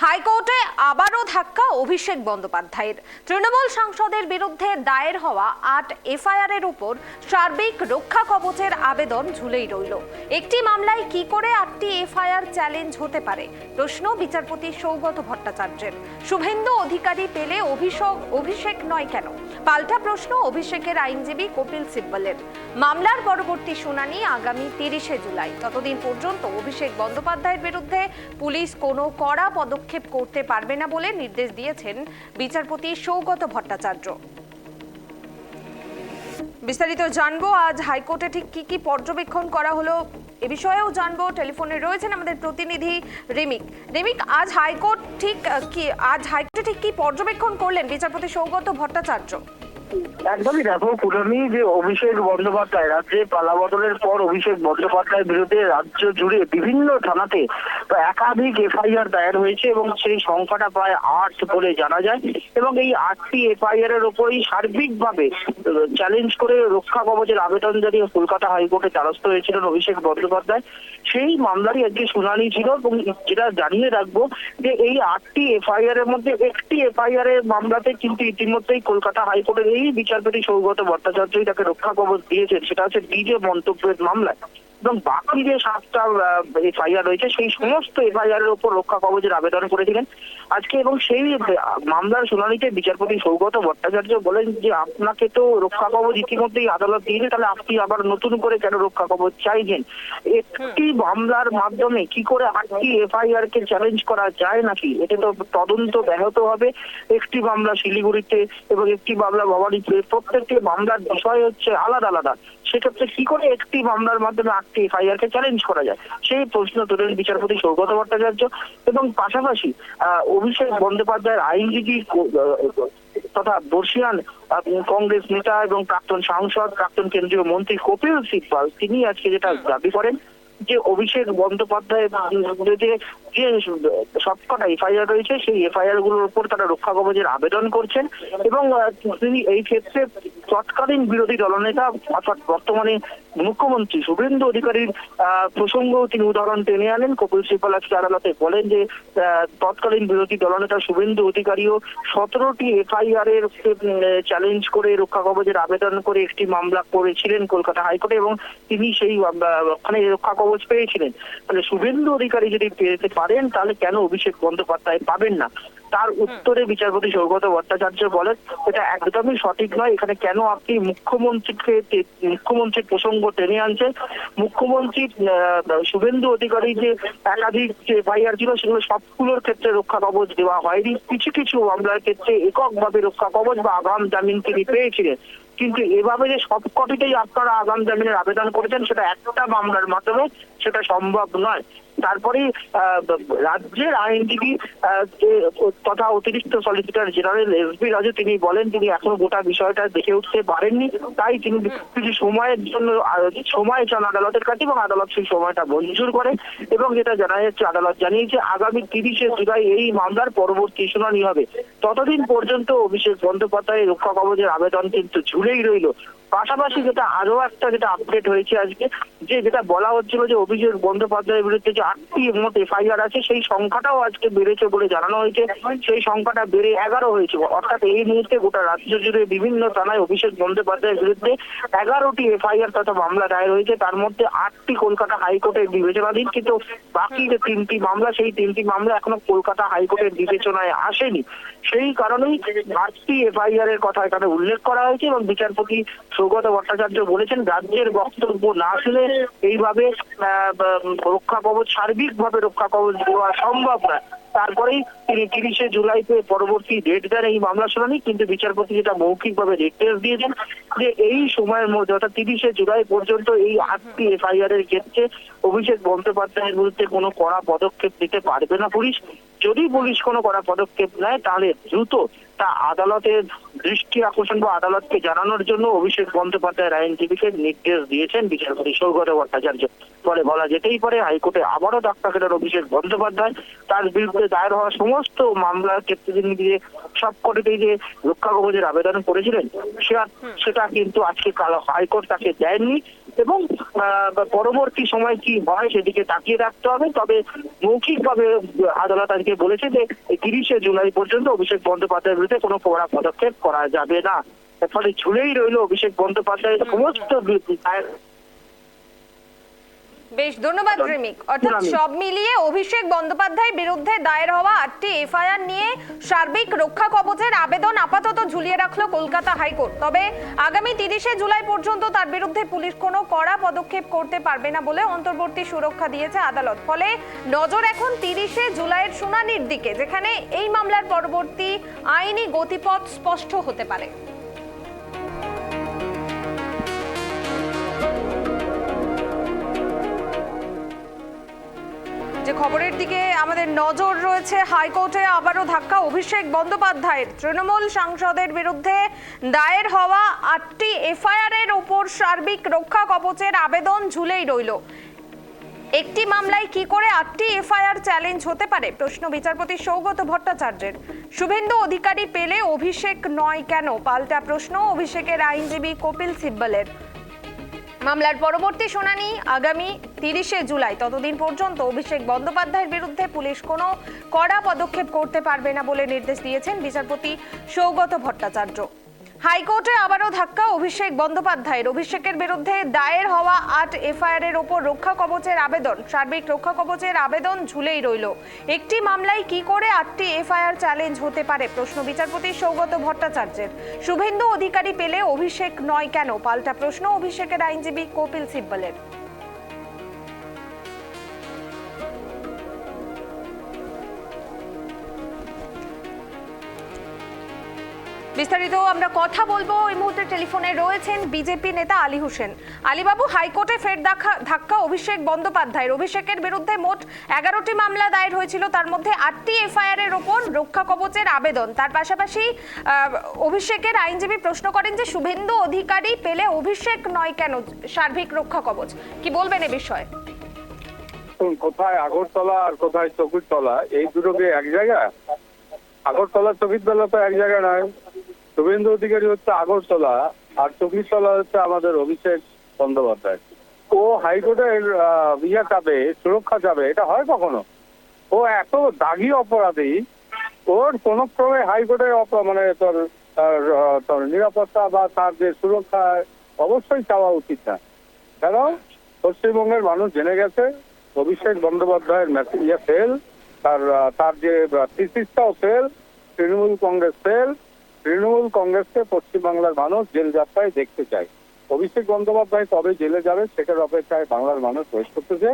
হাইকোর্টে আবারও ধাক্কা অভিষেক বন্দ্যোপাধ্যায়ের। তৃণমূল সাংসদের বিরুদ্ধে দায়ের হওয়া ৮ এফআইআর এর উপর সার্বিক রক্ষা কবচের আবেদন ঝুলেই রইল। একটি মামলায় কি করে ৮টি এফআইআর চ্যালেঞ্জ হতে পারে, প্রশ্ন বিচারপতি সৌগত ভট্টাচার্যের। শুভেন্দু অধিকারী পেলে অভিষেক নয় কেন, পাল্টা প্রশ্ন অভিষেকের আইনজীবী কপিল সিব্বলের। মামলার পরবর্তী শুনানি আগামী ৩০শে জুলাই। ততদিন পর্যন্ত অভিষেক বন্দ্যোপাধ্যায়ের বিরুদ্ধে পুলিশ কোনো কড়া পদক্ষেপ করতে পারবে না বলে নির্দেশ দিয়েছেন বিচারপতি সৌগত ভট্টাচার্য। বিস্তারিত জানবো আজ হাইকোর্টে ঠিক কি পর্যবেক্ষণ করা হলো এ বিষয়েও জানবো। টেলিফোনে রয়েছেন আমাদের প্রতিনিধি রিমিক। আজ হাইকোর্টে ঠিক কি পর্যবেক্ষণ করলেন বিচারপতি সৌগত ভট্টাচার্য? একদমই দেখো পুরনি যে অভিষেক বন্দ্যোপাধ্যায় রাজ্যে পালাবদলের পর অভিষেক বন্দ্যোপাধ্যায়ের বিরুদ্ধে রাজ্য জুড়ে বিভিন্ন থানাতে একাধিক এফআইআর দায়ের হয়েছে এবং সেই সংখ্যাটা প্রায় ৮ বলে জানা যায়। এবং এই ৮টি এফআইআর এর উপরই সার্বিকভাবে চ্যালেঞ্জ করে রক্ষা কবচের আবেদন জানিয়ে কলকাতা হাইকোর্টে দ্বারস্থ হয়েছিলেন অভিষেক বন্দ্যোপাধ্যায়। সেই মামলারই আজকে শুনানি ছিল এবং যেটা জানিয়ে রাখবো যে এই ৮টি এফআইআর এর মধ্যে একটি এফআইআর এর মামলাতে কিন্তু ইতিমধ্যেই কলকাতা হাইকোর্টের এই বিচারপতি সৌগত ভট্টাচার্যই তাকে রক্ষা কবচ দিয়েছেন, সেটা হচ্ছে ডিজে মন্তব্যের মামলায়। এবং বাকি যে 7টা এফআইআর রয়েছে সেই সমস্ত এফআইআর এর উপর রক্ষা কবচের আবেদন করেছিলেন আজকে। এবং সেই মামলার শুনানিতে বিচারপতি সৌগত ভট্টাচার্য বলেন যে আপনাকে তো রক্ষা কবচ ইতিমধ্যেই আদালত দিয়েছে, তাহলে আপনি আবার নতুন করে কেন রক্ষা কবচ চাইছেন? একটি মামলার মাধ্যমে কি করে 8টি এফআইআর কে চ্যালেঞ্জ করা যায় নাকি? এটা তো তদন্ত ব্যাহত হবে। একটি মামলা শিলিগুড়িতে এবং একটি মামলা ভবানীপুরে, প্রত্যেকটি মামলার বিষয় হচ্ছে আলাদা আলাদা। সেক্ষেত্রে কি করে একটি মামলার মাধ্যমে 8টি এফআইআর কে চ্যালেঞ্জ করা যায়, সেই প্রশ্ন তোলেন বিচারপতি সৌগত ভট্টাচার্য। এবং পাশাপাশি অভিষেক বন্দ্যোপাধ্যায়ের আইনজীবী তথা বর্ষিয়ান কংগ্রেস নেতা এবং প্রাক্তন সাংসদ, প্রাক্তন কেন্দ্রীয় মন্ত্রী কপিল সিব্বল, তিনি আজকে যেটা দাবি করেন যে অভিষেক বন্দ্যোপাধ্যায়ের যে সবকটা এফআইআর রয়েছে সেই এফআইআর গুলোর উপর তারা রক্ষা কবচের আবেদন করছেন। এবং তিনি এই ক্ষেত্রে তৎকালীন বিরোধী দলনেতা অর্থাৎ বর্তমানে মুখ্যমন্ত্রী শুভেন্দু অধিকারীর প্রসঙ্গ তিনি উদাহরণ টেনে আনেন। কপিল সিব্বল আজকে আদালতে বলেন যে তৎকালীন বিরোধী দলনেতা শুভেন্দু অধিকারীও 17টি এফআইআর এর চ্যালেঞ্জ করে রক্ষা কবচের আবেদন করে একটি মামলা করেছিলেন কলকাতা হাইকোর্টে এবং তিনি সেই ওখানে রক্ষা কবচ পেয়েছিলেন। তাহলে শুভেন্দু অধিকারী যদি পেতে পারেন তাহলে কেন অভিষেক বন্দ্যোপাধ্যায় পাবেন না? তার উত্তরে বিচারপতি সৌগত ভট্টাচার্য বলেন এটা একদমই সঠিক নয়। এখানে কেন আপনি মুখ্যমন্ত্রীর প্রসঙ্গ টেনে আনছেন? মুখ্যমন্ত্রী শুভেন্দু অধিকারী যে একাধিক যে এফআইআর ছিল সেগুলো সবগুলোর ক্ষেত্রে রক্ষা কবচ দেওয়া হয়নি। কিছু কিছু মামলার ক্ষেত্রে এককভাবে রক্ষা কবচ বা আগাম জামিন তিনি পেয়েছিলেন। কিন্তু এভাবে যে সবকটিতেই আপনারা আগাম জামিনের আবেদন করেছেন সেটা একটা মামলার মাধ্যমে সেটা সম্ভব নয়। তারপরে রাজ্যের আইনজীবী তথা অতিরিক্ত সলিসিটর জেনারেল এসবি রাজু তিনি বলেন তিনি এখনো গোটা বিষয়টা দেখে উঠতে পারেননি, তাই তিনি কিছু সময়ের জন্য সময় চান আদালতের কাছে এবং আদালত সেই সময়টা মঞ্জুর করে। এবং যেটা জানা যাচ্ছে আদালত জানিয়েছে আগামী 30শে জুলাই এই মামলার পরবর্তী শুনানি হবে। ততদিন পর্যন্ত অভিষেক বন্দ্যোপাধ্যায়ের রক্ষা কবচের আবেদন কিন্তু ঝুলেই রইল। পাশাপাশি যেটা আরো একটা যেটা আপডেট হয়েছে আজকে, যেটা বলা হচ্ছিল যে অভিষেক বন্দ্যোপাধ্যায়ের বিরুদ্ধে যে 8টি মোট এফআইআর আছে সেই সংখ্যাটাও আজকে বেড়েছে বলে জানানো হয়েছে। সেই সংখ্যাটা বেড়ে 11 হয়েছে। অর্থাৎ এই মুহূর্তে গোটা রাজ্য জুড়ে বিভিন্ন থানায় অভিষেক বন্দ্যোপাধ্যায়ের বিরুদ্ধে 11টি এফআইআর তথা মামলা দায়ের হয়েছে। তার মধ্যে 8টি কলকাতা হাইকোর্টের বিবেচনাধীন, কিন্তু বাকি যে 3টি মামলা সেই 3টি মামলা এখনো কলকাতা হাইকোর্টের বিবেচনায় আসেনি। সেই কারণেই 8টি এফআইআর এর কথা এখানে উল্লেখ করা হয়েছে। এবং বিচারপতি সৌগত ভট্টাচার্য বলেছেন রাজ্যের বক্তব্য না শুনে এইভাবে রক্ষা কবচ সার্বিকভাবে রক্ষা কবচ দেওয়া সম্ভব নয়। তারপরেই তিনি 30শে জুলাইতে পরবর্তী ডেট দেন এই মামলা শুনানি। কিন্তু বিচারপতি যেটা মৌখিকভাবে নির্দেশ দিয়েছেন যে এই সময়ের মধ্যে অর্থাৎ 30শে জুলাই পর্যন্ত এই 8টি এফআইআর এর ক্ষেত্রে অভিষেক বন্দ্যোপাধ্যায়ের বিরুদ্ধে কোনো কড়া পদক্ষেপ নিতে পারবে না পুলিশ। যদি পুলিশ কোনো কড়া পদক্ষেপ নেয় তাহলে দ্রুত তা আদালতের দৃষ্টি আকর্ষণ বা আদালতকে জানানোর জন্য অভিষেক বন্দ্যোপাধ্যায়ের আইনজীবীকে নির্দেশ দিয়েছেন বিচারপতি সৌগত ভট্টাচার্য। ফলে বলা যেতেই পারে হাইকোর্টে আবারও ধাক্কা খেলেন অভিষেক বন্দ্যোপাধ্যায়। তার বিরুদ্ধে দায়ের হওয়া সমস্ত মামলার ক্ষেত্রে তিনি যে সবকটিতেই যে রক্ষা কবচের আবেদন করেছিলেন সেটা কিন্তু আজকে হাইকোর্ট তাকে দেয়নি এবং পরবর্তী সময় কি হয় সেদিকে তাকিয়ে রাখতে হবে। তবে মৌখিকভাবে আদালত আজকে বলেছে যে 30শে জুলাই পর্যন্ত অভিষেক বন্দ্যোপাধ্যায়ের বিরুদ্ধে কোনো কড়া পদক্ষেপ করা যাবে না। ফলে ঝুলেই রইল অভিষেক বন্দ্যোপাধ্যায়ের সমস্ত দায়ের। বেশ, ধন্যবাদ রিমিক। অর্থাৎ সব মিলিয়ে অভিষেক বন্দ্যোপাধ্যায়ের বিরুদ্ধে দায়ের হওয়া 8টি এফআইআর নিয়ে সার্বিক রক্ষা কবচের আবেদন আপাতত ঝুলিয়ে রাখলো কলকাতা হাইকোর্ট। তবে আগামী 30শে জুলাই পর্যন্ত তার বিরুদ্ধে পুলিশ কোনো কড়া পদক্ষেপ করতে পারবে না বলে অন্তর্বর্তী সুরক্ষা দিয়েছে আদালত। ফলে নজর এখন 30শে জুলাইয়ের শুনানির দিকে, যেখানে এই মামলার পরবর্তী আইনি গতিপথ স্পষ্ট হতে পারে। যে খবরের দিকে আমাদের নজর রয়েছে, হাইকোর্টে আবারও ধাক্কা অভিষেক বন্দ্যোপাধ্যায়ের। তৃণমূল সাংসদের বিরুদ্ধে দায়ের হওয়া 8টি এফআইআর এর উপর সার্বিক রক্ষা কবচের আবেদন ঝুলেই রইল। একটি মামলায় কি করে 8টি এফআইআর চ্যালেঞ্জ হতে পারে, প্রশ্ন বিচারপতি সৌগত ভট্টাচার্যের। শুভেন্দু অধিকারী পেলে অভিষেক নয় কেন, পাল্টা প্রশ্ন অভিষেকের আইনজীবী কপিল সিব্বলের। মামলার পরবর্তী শুনানি আগামী 30শে জুলাই। ততদিন পর্যন্ত অভিষেক বন্দ্যোপাধ্যায়ের বিরুদ্ধে পুলিশ কোনো কড়া পদক্ষেপ করতে পারবে না বলে নির্দেশ দিয়েছেন বিচারপতি সৌগত ভট্টাচার্য। হাইকোর্টে আবারও ধাক্কা অভিষেক বন্দ্যোপাধ্যায়ের। অভিষেকের বিরুদ্ধে দায়ের হওয়া 8 এফআইআর এর ওপর রক্ষা কবচের আবেদন, সার্বিক রক্ষা কবচের আবেদন ঝুলেই রইল। একটি মামলায় কি করে 8টি এফআইআর চ্যালেঞ্জ হতে পারে, প্রশ্ন বিচারপতি সৌগত ভট্টাচার্যের। শুভেন্দু অধিকারী পেলে অভিষেক নয় কেন, পাল্টা প্রশ্ন অভিষেকের আইনজীবী কপিল সিব্বলের। বিস্তারিত আমরা কথা বলবো। এই মুহূর্তে টেলিফোনে রয়েছেন বিজেপি নেতা আলী হোসেন। আলীবাবু, হাইকোর্টে ফের ধাক্কা অভিষেক বন্দ্যোপাধ্যায়ের। অভিষেকের বিরুদ্ধে মোট 11টি মামলা দায়ের হয়েছিল, তার মধ্যে 8টি এফআইআর এর ওপর রক্ষা কবচের আবেদন। তার পাশাপাশি অভিষেকের আইনজীবী প্রশ্ন করেন যে শুভেন্দু অধিকারী পেলে অভিষেক নয় কেন সার্বিক রক্ষা কবচ। কি বলবেন এ বিষয়ে? কোথায় আগরতলা আর কোথায় চকুরতলা, এই দুটোকে এক জায়গা? আগরতলা চকিতলা তো এক জায়গা নয়। শুভেন্দু অধিকারী হচ্ছে আগরতলা আর চকিতলা হচ্ছে আমাদের অভিষেক বন্দ্যোপাধ্যায়। ও হাইকোর্টের চাবে, সুরক্ষা চাবে, এটা হয় কখনো? ও এত দাগি অপরাধী, ওর কোন ক্রমে হাইকোর্টের মানে তোর নিরাপত্তা বা তার যে সুরক্ষা অবশ্যই চাওয়া উচিত না। কারণ পশ্চিমবঙ্গের মানুষ জেনে গেছে অভিষেক বন্দ্যোপাধ্যায়ের ফেল, তার যে থিসিসটাও ফেল, তৃণমূল কংগ্রেস ফেল। তৃণমূল কংগ্রেসকে পশ্চিমবাংলার মানুষ জেল যাত্রায় দেখতে চায়। অভিষেক বন্দ্যোপাধ্যায় কবে জেলে যাবে সেটার অপেক্ষায় বাংলার মানুষ ওয়েট করতেছে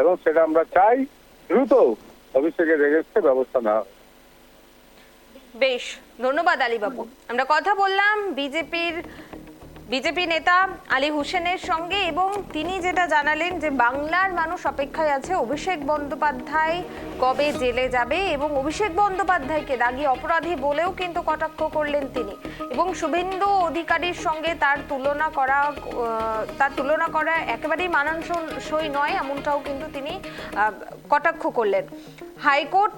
এবং সেটা আমরা চাই দ্রুত অভিষেকের এগেইনস্টে ব্যবস্থা নেওয়া। বেশ, ধন্যবাদ আলীবাবু। আমরা কথা বললাম বিজেপি নেতা আলী হোসেনের সঙ্গে এবং তিনি যেটা জানালেন যে বাংলার মানুষ অপেক্ষায় আছে অভিষেক বন্দ্যোপাধ্যায় কবে জেলে যাবে, এবং অভিষেক বন্দ্যোপাধ্যায়কে দাগী অপরাধী বলেও কিন্তু কটাক্ষ করলেন তিনি, এবং শুভেন্দু অধিকারীর সঙ্গে তার তুলনা করা একেবারেই মানানসই নয়, এমনটাও কিন্তু তিনি কটাক্ষ করলেন। হাইকোর্ট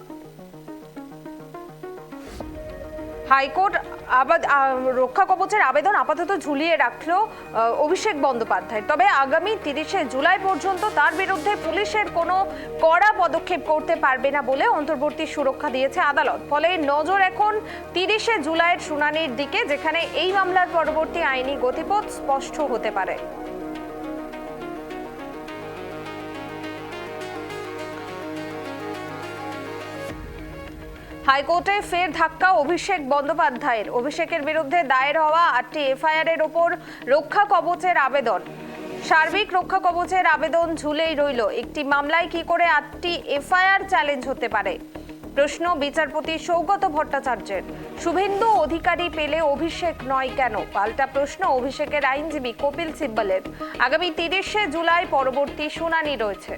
রক্ষা কবচের আবেদন আপাতত ঝুলিয়ে রাখলো অভিষেক বন্দ্যোপাধ্যায়। তবে আগামী 30শে জুলাই পর্যন্ত তার বিরুদ্ধে পুলিশের কোনো কড়া পদক্ষেপ করতে পারবে না বলে অন্তর্বর্তী সুরক্ষা দিয়েছে আদালত। ফলে নজর এখন 30শে জুলাইয়ের শুনানির দিকে, যেখানে এই মামলার পরবর্তী আইনি গতিপথ স্পষ্ট হতে পারে। হাইকোর্টে ফের ধাক্কা অভিষেক বন্দ্যোপাধ্যায়ের। অভিষেকের বিরুদ্ধে দায়ের হওয়া 8টি এফআইআর এর ওপর রক্ষা কবচের আবেদন, সার্বিক রক্ষা কবচের আবেদন ঝুলেই রইল। একটি মামলায় কি করে 8টি এফআইআর চ্যালেঞ্জ হতে পারে, প্রশ্ন বিচারপতি সৌগত ভট্টাচার্যের। শুভেন্দু অধিকারী পেলে অভিষেক নয় কেন, পাল্টা প্রশ্ন অভিষেকের আইনজীবী কপিল সিব্বলের। আগামী 30শে জুলাই পরবর্তী শুনানি রয়েছে।